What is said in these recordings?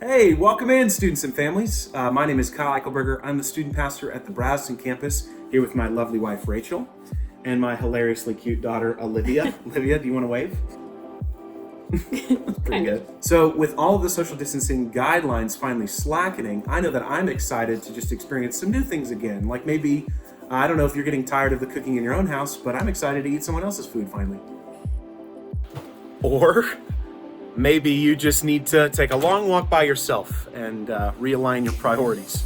Hey, welcome in, students and families. My name is Kyle Eichelberger. I'm the student pastor at the Braston campus, here with my lovely wife, Rachel, and my hilariously cute daughter, Olivia. Olivia, do you want to wave? Pretty good. So with all of the social distancing guidelines finally slackening, I know that I'm excited to just experience some new things again. Like maybe, I don't know if you're getting tired of the cooking in your own house, but I'm excited to eat someone else's food finally. Or maybe you just need to take a long walk by yourself and realign your priorities.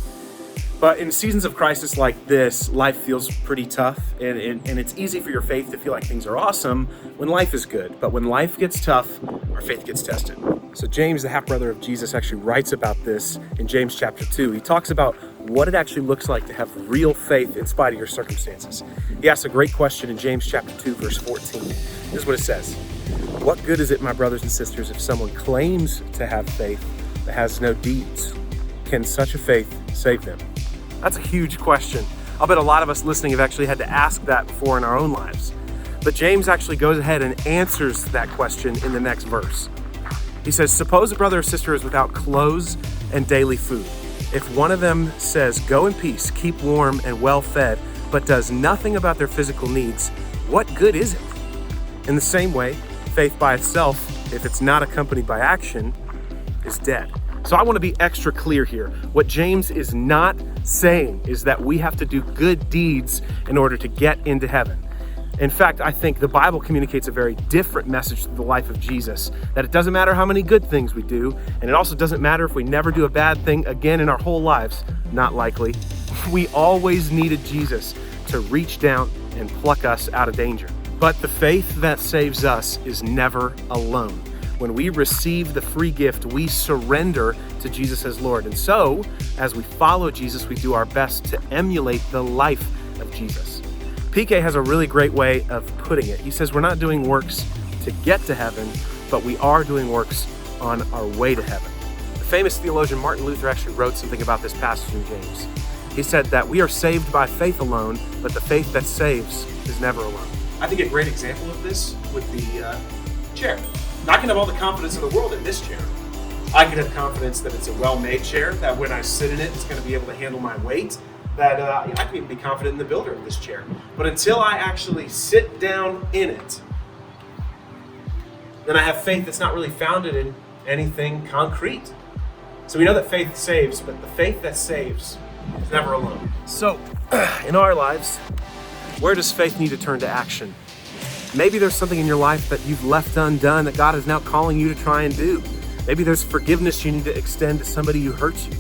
But in seasons of crisis like this, life feels pretty tough, and it's easy for your faith to feel like things are awesome when life is good. But when life gets tough, our faith gets tested. So James, the half-brother of Jesus, actually writes about this in James chapter 2. He talks about what it actually looks like to have real faith in spite of your circumstances. He asks a great question in James chapter 2, verse 14. Here's what it says. What good is it, my brothers and sisters, if someone claims to have faith but has no deeds? Can such a faith save them? That's a huge question. I'll bet a lot of us listening have actually had to ask that before in our own lives. But James actually goes ahead and answers that question in the next verse. He says, suppose a brother or sister is without clothes and daily food. If one of them says, go in peace, keep warm and well fed, but does nothing about their physical needs, what good is it? In the same way, faith by itself, if it's not accompanied by action, is dead. So I want to be extra clear here. What James is not saying is that we have to do good deeds in order to get into heaven. In fact, I think the Bible communicates a very different message to the life of Jesus, that it doesn't matter how many good things we do, and it also doesn't matter if we never do a bad thing again in our whole lives, not likely. We always needed Jesus to reach down and pluck us out of danger. But the faith that saves us is never alone. When we receive the free gift, we surrender to Jesus as Lord. And so, as we follow Jesus, we do our best to emulate the life of Jesus. PK has a really great way of putting it. He says we're not doing works to get to heaven, but we are doing works on our way to heaven. The famous theologian Martin Luther actually wrote something about this passage in James. He said that we are saved by faith alone, but the faith that saves is never alone. I think a great example of this would be chair. I can have all the confidence in the world in this chair. I can have confidence that it's a well-made chair, that when I sit in it, it's going to be able to handle my weight, that I can even be confident in the builder of this chair. But until I actually sit down in it, then I have faith that's not really founded in anything concrete. So we know that faith saves, but the faith that saves is never alone. So, in our lives, where does faith need to turn to action? Maybe there's something in your life that you've left undone that God is now calling you to try and do. Maybe there's forgiveness you need to extend to somebody who hurt you.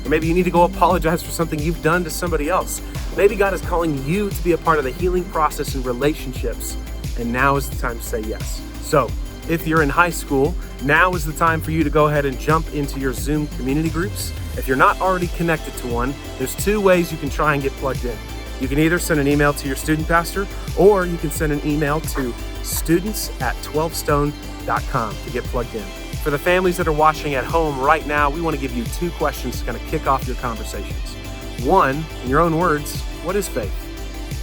Or maybe you need to go apologize for something you've done to somebody else. Maybe God is calling you to be a part of the healing process in relationships, and now is the time to say yes. So, if you're in high school, now is the time for you to go ahead and jump into your Zoom community groups. If you're not already connected to one, there's two ways you can try and get plugged in. You can either send an email to your student pastor, or you can send an email to students@12stone.com to get plugged in. For the families that are watching at home right now, we want to give you two questions to kind of kick off your conversations. One, in your own words, what is faith?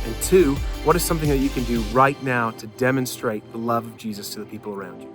And two, what is something that you can do right now to demonstrate the love of Jesus to the people around you?